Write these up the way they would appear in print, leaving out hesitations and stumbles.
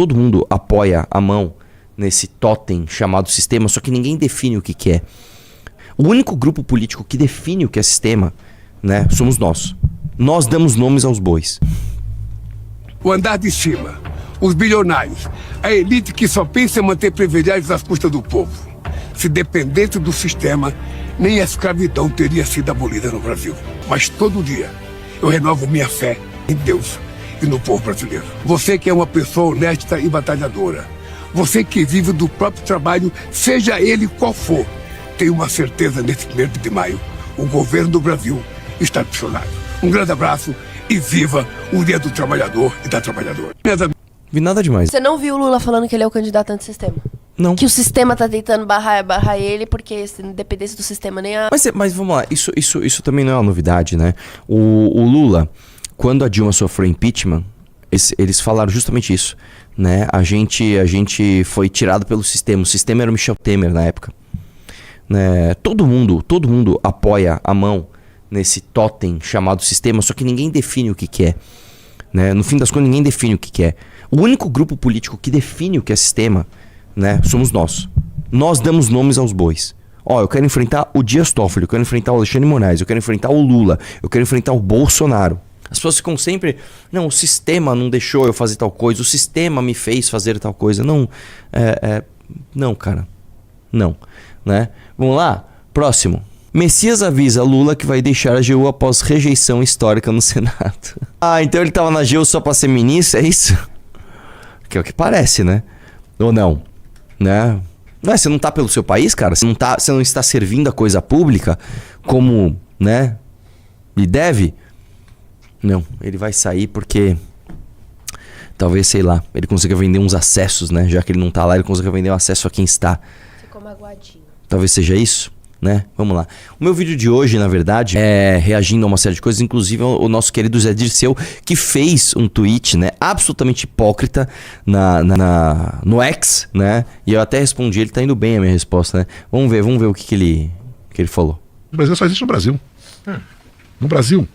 Todo mundo apoia a mão nesse totem chamado sistema, só que ninguém define o que que é. O único grupo político que define o que é sistema, né, somos nós. Nós damos nomes aos bois. O andar de cima, os bilionários, a elite que só pensa em manter privilégios às custas do povo. Se dependesse do sistema, nem a escravidão teria sido abolida no Brasil. Mas todo dia eu renovo minha fé em Deus e no povo brasileiro. Você que é uma pessoa honesta e batalhadora, você que vive do próprio trabalho, seja ele qual for, tenho uma certeza nesse 1º de maio, o governo do Brasil está pressionado. Um grande abraço e viva o Dia do Trabalhador e da Trabalhadora. Vi nada demais. Você não viu o Lula falando que ele é o candidato antissistema? Não. Que o sistema tá tentando barrar ele, porque se não dependesse do sistema nem a... Mas vamos lá, isso também não é uma novidade, né? O Lula, quando a Dilma sofreu impeachment, eles falaram justamente isso, né? A gente foi tirado pelo sistema. O sistema era o Michel Temer na época. Né? Todo mundo apoia a mão nesse totem chamado sistema, só que ninguém define o que que é. Né? No fim das contas, ninguém define o que que é. O único grupo político que define o que é sistema, né, somos nós. Nós damos nomes aos bois. Ó, eu quero enfrentar o Dias Toffoli, eu quero enfrentar o Alexandre de Moraes, eu quero enfrentar o Lula, eu quero enfrentar o Bolsonaro. As pessoas ficam sempre... Não, o sistema não deixou eu fazer tal coisa, o sistema me fez fazer tal coisa. Não, não, cara. Não. Né? Vamos lá? Próximo. Messias avisa Lula que vai deixar a AGU após rejeição histórica no Senado. Ah, então ele tava na AGU só pra ser ministro, é isso? Que é o que parece, né? Ou não? Né? Não, você não tá pelo seu país, cara? Você não está servindo a coisa pública como, né, lhe deve? Não, ele vai sair porque talvez, sei lá, ele consiga vender uns acessos, né? Já que ele não tá lá, ele consiga vender um acesso a quem está. Ficou magoadinho. Talvez seja isso, né? Vamos lá. O meu vídeo de hoje, na verdade, é reagindo a uma série de coisas, inclusive o nosso querido Zé Dirceu, que fez um tweet, né, absolutamente hipócrita no X, né? E eu até respondi, ele tá indo bem a minha resposta, né? Vamos ver o que ele falou. O Brasil só existe no Brasil. No Brasil,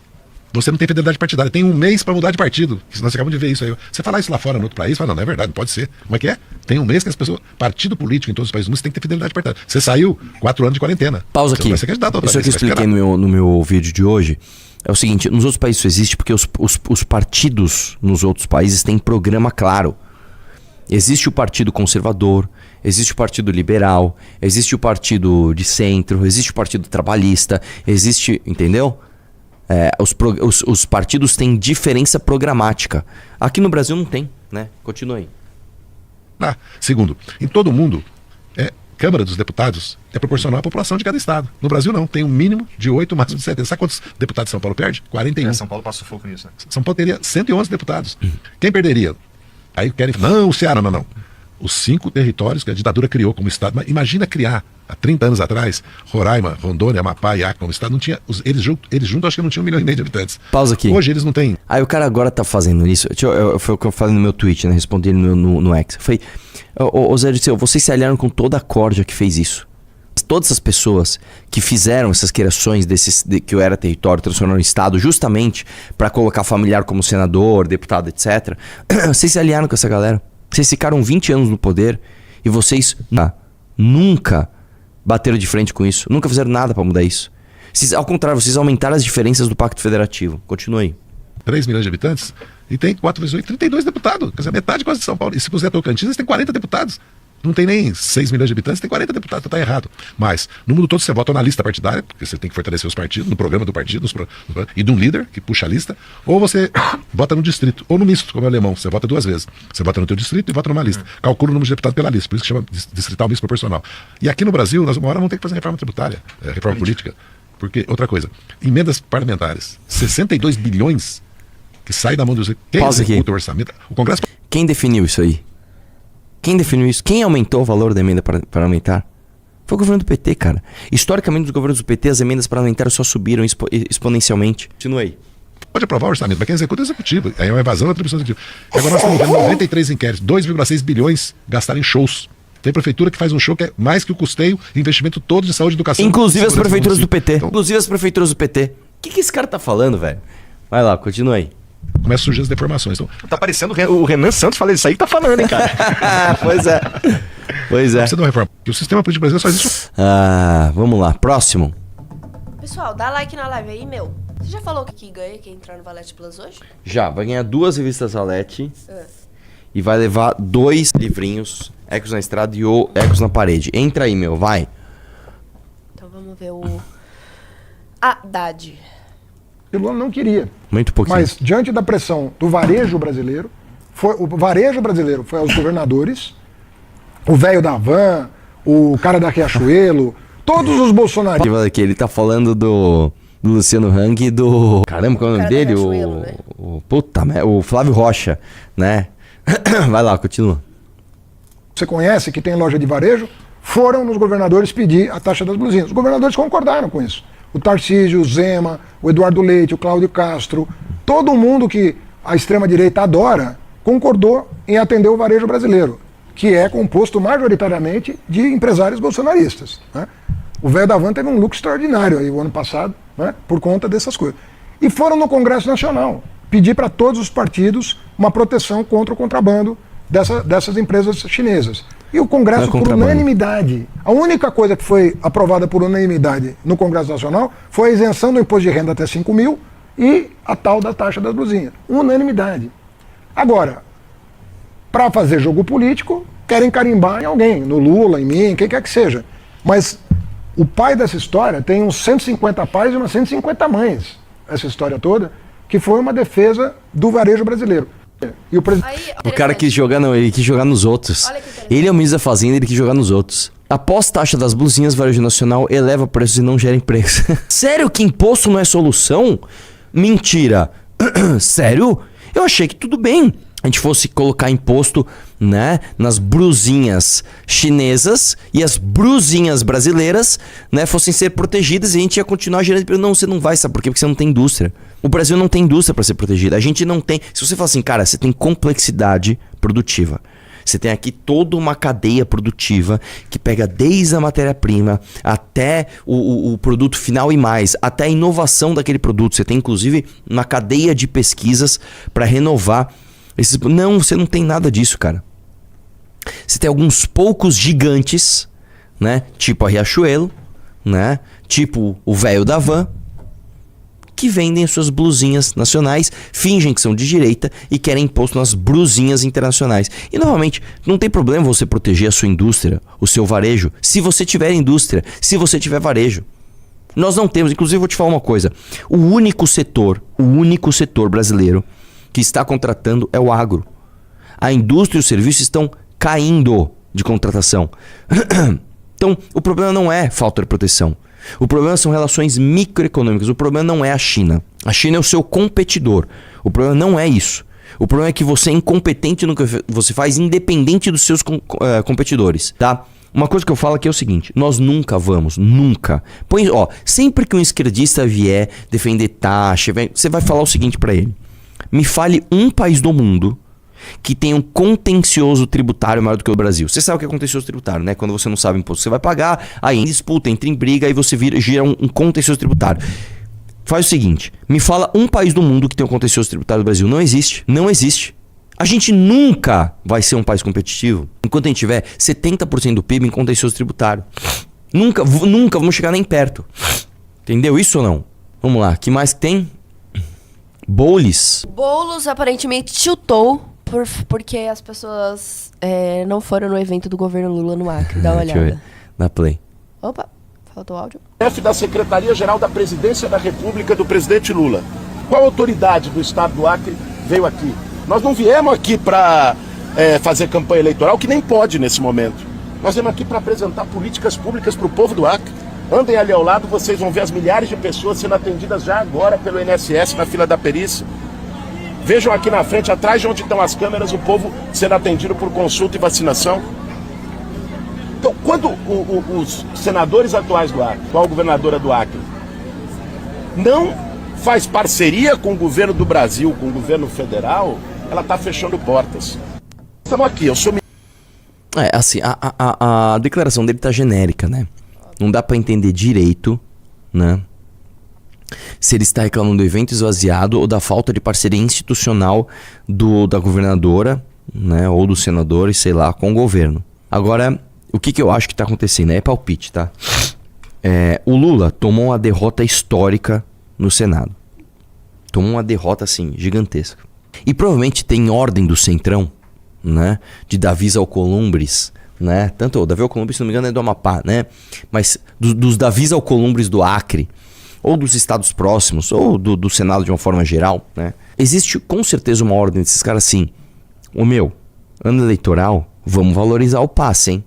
você não tem fidelidade partidária. Tem um mês pra mudar de partido. Nós acabamos de ver isso aí. Você falar isso lá fora, no outro país, fala, não é verdade, não pode ser. Como é que é? Tem um mês que as pessoas... Partido político em todos os países do mundo, você tem que ter fidelidade partidária. Você saiu 4 anos de quarentena. Pausa aqui. Você candidato outra Isso vez, que eu expliquei no meu vídeo de hoje é o seguinte, nos outros países isso existe porque os partidos nos outros países têm programa claro. Existe o Partido Conservador, existe o Partido Liberal, existe o Partido de Centro, existe o Partido Trabalhista, existe... Entendeu? Os partidos têm diferença programática. Aqui no Brasil não tem, né? Continua aí. Segundo, em todo mundo, Câmara dos Deputados é proporcional à população de cada estado. No Brasil não, tem um mínimo de 8, máximo de 70. Sabe quantos deputados São Paulo perde? 41. São Paulo passa foco nisso, né? São Paulo teria 111 deputados. Quem perderia? Aí querem... Não, o Ceará, não. Os 5 territórios que a ditadura criou como estado. Mas imagina criar, há 30 anos atrás, Roraima, Rondônia, Amapá e Acre como estado. Não tinha, eles juntos acho que não tinham 1,5 milhão de habitantes. Pausa aqui. Hoje eles não têm. Aí o cara agora tá fazendo isso. Foi o que eu falei no meu tweet, né? Respondi ele no X. Eu falei, ô Zé Dirceu, vocês se aliaram com toda a corja que fez isso. Todas essas pessoas que fizeram essas criações que eu era território, transformaram em estado, justamente para colocar familiar como senador, deputado, etc. Vocês se aliaram com essa galera. Vocês ficaram 20 anos no poder e vocês nunca bateram de frente com isso. Nunca fizeram nada para mudar isso. Ao contrário, vocês aumentaram as diferenças do Pacto Federativo. Continua aí. 3 milhões de habitantes e tem 4 vezes 8, 32 deputados. Quer dizer, metade quase de São Paulo. E se puser Tocantins, eles têm 40 deputados. Não tem nem 6 milhões de habitantes, tem 40 deputados, tá errado. Mas, no mundo todo, você vota na lista partidária, porque você tem que fortalecer os partidos, no programa do partido, e de um líder que puxa a lista, ou você vota no distrito, ou no misto, como é o alemão, você vota 2 vezes. Você vota no teu distrito e vota numa lista. Calcula o número de deputados pela lista, por isso que chama distrital misto proporcional. E aqui no Brasil, nós uma hora vamos ter que fazer reforma tributária, reforma política. Porque, outra coisa, emendas parlamentares, 62 bilhões que sai da mão dos... Quem executa o orçamento? O Congresso... Quem definiu isso aí? Quem definiu isso? Quem aumentou o valor da emenda parlamentar? Foi o governo do PT, cara. Historicamente, nos governos do PT, as emendas parlamentares só subiram exponencialmente. Continua aí. Pode aprovar o orçamento, mas quem executa é o executivo. Aí é uma evasão da atribuição executiva. Agora nós estamos vendo 93 inquéritos, 2,6 bilhões gastaram em shows. Tem prefeitura que faz um show que é mais que o custeio e investimento todo de saúde e educação. Inclusive as prefeituras do PT. Então... Inclusive as prefeituras do PT. O que esse cara tá falando, velho? Vai lá, continua aí. começam a surgir as deformações. Então, Tá parecendo o Renan Santos falando isso aí que tá falando, hein, cara? Pois é. Pois é. precisa de uma reforma. Porque o sistema político brasileiro faz isso. Vamos lá, próximo. Pessoal, dá like na live aí, meu. Você já falou que ganha quem entrar no Valete Plus hoje? Já, vai ganhar 2 revistas Valete e vai levar 2 livrinhos, Ecos na Estrada e o Ecos na Parede. Entra aí, meu, vai. Então vamos ver o Haddad. O Lula não queria. Muito pouquinho. Mas, diante da pressão do varejo brasileiro, o varejo brasileiro foi aos governadores, o velho da van, o cara da Riachuelo, todos os bolsonaristas. Aqui, ele tá falando do Luciano Hang e do... Caramba, qual é o nome cara da dele? Riachuelo, né? O Flávio Rocha, né? Vai lá, continua. Você conhece, que tem loja de varejo, foram nos governadores pedir a taxa das blusinhas. Os governadores concordaram com isso. O Tarcísio, o Zema, o Eduardo Leite, o Cláudio Castro, todo mundo que a extrema-direita adora, concordou em atender o varejo brasileiro, que é composto majoritariamente de empresários bolsonaristas, né? O velho da van teve um lucro extraordinário aí o ano passado, né, por conta dessas coisas. E foram no Congresso Nacional pedir para todos os partidos uma proteção contra o contrabando dessas empresas chinesas. E o Congresso, por unanimidade, a única coisa que foi aprovada por unanimidade no Congresso Nacional foi a isenção do imposto de renda até 5 mil e a tal da taxa das blusinhas. Unanimidade. Agora, para fazer jogo político, querem carimbar em alguém, no Lula, em mim, quem quer que seja. Mas o pai dessa história tem uns 150 pais e umas 150 mães, essa história toda, que foi uma defesa do varejo brasileiro. E O cara quis jogar, ele quis jogar nos outros. Ele é o ministro da Fazenda, ele quis jogar nos outros. Após taxa das blusinhas, o varejo nacional eleva preços e não gera emprego. Sério que imposto não é solução? Mentira. Sério? Eu achei que tudo bem. A gente fosse colocar imposto, né, nas brusinhas chinesas e as brusinhas brasileiras, né, fossem ser protegidas e a gente ia continuar gerando emprego. Não, você não vai, sabe por quê? Porque você não tem indústria. O Brasil não tem indústria para ser protegida. A gente não tem. Se você fala assim, cara, você tem complexidade produtiva. Você tem aqui toda uma cadeia produtiva que pega desde a matéria-prima até o produto final e mais, até a inovação daquele produto. Você tem, inclusive, uma cadeia de pesquisas para renovar. Não, você não tem nada disso, cara. Você tem alguns poucos gigantes, né? Tipo a Riachuelo, né? Tipo o velho da van, que vendem suas blusinhas nacionais, fingem que são de direita e querem imposto nas blusinhas internacionais. E novamente, não tem problema você proteger a sua indústria, o seu varejo, se você tiver indústria, se você tiver varejo. Nós não temos, inclusive vou te falar uma coisa, o único setor brasileiro que está contratando é o agro. A indústria e os serviços estão caindo de contratação. Então, o problema não é falta de proteção. O problema são relações microeconômicas. O problema não é a China. A China é o seu competidor. O problema não é isso. O problema é que você é incompetente no que você faz, independente dos seus competidores, tá? Uma coisa que eu falo aqui é o seguinte: nós nunca vamos, nunca. Sempre que um esquerdista vier defender taxa, você vai falar o seguinte pra ele: me fale um país do mundo que tem um contencioso tributário maior do que o Brasil. Você sabe o que é contencioso tributário, né? Quando você não sabe o imposto que você vai pagar, aí em disputa, entra em briga, aí você gira um contencioso tributário. Faz o seguinte, me fala um país do mundo que tem um contencioso tributário do Brasil. Não existe. Não existe. A gente nunca vai ser um país competitivo enquanto a gente tiver 70% do PIB em contencioso tributário. Nunca vamos chegar nem perto. Entendeu isso ou não? Vamos lá, o que mais tem? Boulos aparentemente tiltou porque as pessoas não foram no evento do governo Lula no Acre. Dá uma Deixa eu ver. olhada. Dá play. Opa, faltou áudio. Chefe da Secretaria-Geral da Presidência da República do presidente Lula. Qual autoridade do estado do Acre veio aqui? Nós não viemos aqui para fazer campanha eleitoral, que nem pode nesse momento. Nós viemos aqui para apresentar políticas públicas para o povo do Acre. Andem ali ao lado, vocês vão ver as milhares de pessoas sendo atendidas já agora pelo INSS na fila da perícia. Vejam aqui na frente, atrás de onde estão as câmeras, o povo sendo atendido por consulta e vacinação. Então, quando os senadores atuais do Acre, qual a governadora do Acre, não faz parceria com o governo do Brasil, com o governo federal, ela está fechando portas. Estamos aqui, eu sou... Assim, a declaração dele tá genérica, né? Não dá pra entender direito, né? se ele está reclamando do evento esvaziado ou da falta de parceria institucional da governadora, né, ou dos senadores, sei lá, com o governo. Agora, o que eu acho que está acontecendo? É palpite, tá? O Lula tomou uma derrota histórica no Senado. Tomou uma derrota, assim, gigantesca. E provavelmente tem ordem do Centrão, né, de Davis Alcolumbres, né, tanto o Davi Alcolumbres, se não me engano, é do Amapá, né, mas dos Davis Alcolumbres do Acre, ou dos estados próximos, ou do Senado de uma forma geral, né? Existe com certeza uma ordem desses caras assim. Ano eleitoral, vamos valorizar o passe, hein?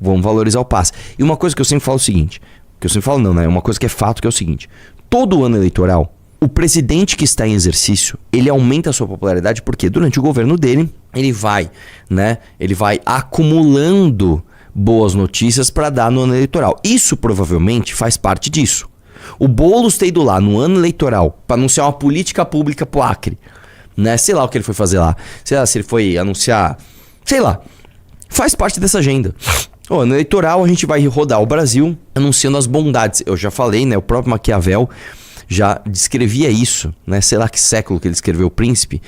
Vamos valorizar o passe. E uma coisa que eu sempre falo é o seguinte, que eu sempre falo não, né? Uma coisa que é fato que é o seguinte. Todo ano eleitoral, o presidente que está em exercício, ele aumenta a sua popularidade porque durante o governo dele, ele vai acumulando boas notícias para dar no ano eleitoral. Isso provavelmente faz parte disso. O Boulos ter ido lá no ano eleitoral para anunciar uma política pública pro Acre, né? Sei lá o que ele foi fazer lá. Sei lá se ele foi anunciar... Sei lá. Faz parte dessa agenda. O ano eleitoral a gente vai rodar o Brasil anunciando as bondades. Eu já falei, né? O próprio Maquiavel já descrevia isso, né? Sei lá que século que ele escreveu O Príncipe.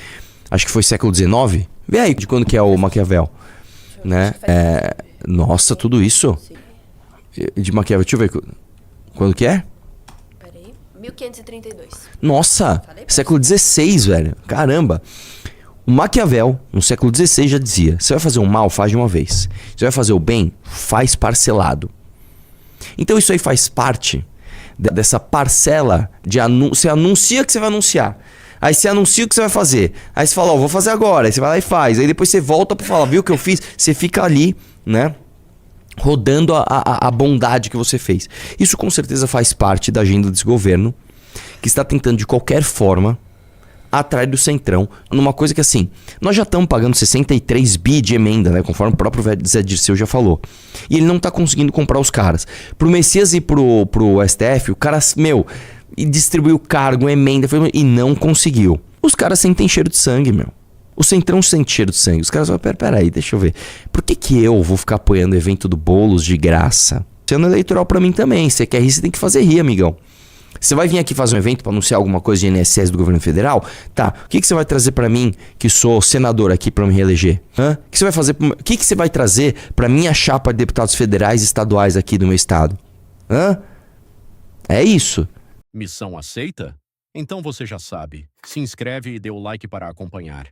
Acho que foi século XIX. Vê aí de quando que é o Maquiavel. Né? Nossa, tudo isso? De Maquiavel, deixa eu ver. Quando que é? 1532. Nossa, século XVI, velho. Caramba. O Maquiavel, no século XVI, já dizia: você vai fazer o mal, faz de uma vez. Você vai fazer o bem, faz parcelado. Então isso aí faz parte dessa parcela de você anuncia que você vai anunciar. Aí você anuncia o que você vai fazer. Aí você fala, vou fazer agora. Aí você vai lá e faz. Aí depois você volta pra falar, viu o que eu fiz? Você fica ali, né? Rodando a bondade que você fez. Isso com certeza faz parte da agenda desse governo, que está tentando de qualquer forma atrair do Centrão numa coisa que assim, nós já estamos pagando 63 bi de emenda, né, conforme o próprio Zé Dirceu já falou. E ele não está conseguindo comprar os caras. Pro Messias e pro STF, o cara, distribuiu cargo, emenda, e não conseguiu. Os caras sentem cheiro de sangue, O Centrão sente cheiro de sangue. Os caras falam, peraí, deixa eu ver. Por que eu vou ficar apoiando o evento do Boulos de graça? Sendo eleitoral pra mim também. Você quer rir, você tem que fazer rir, amigão. Você vai vir aqui fazer um evento pra anunciar alguma coisa de INSS do governo federal? Tá. O que você vai trazer pra mim, que sou senador aqui, pra me reeleger? O que você vai fazer? O que você vai trazer pra minha chapa de deputados federais e estaduais aqui do meu estado? É isso. Missão aceita? Então você já sabe. Se inscreve e dê o like para acompanhar.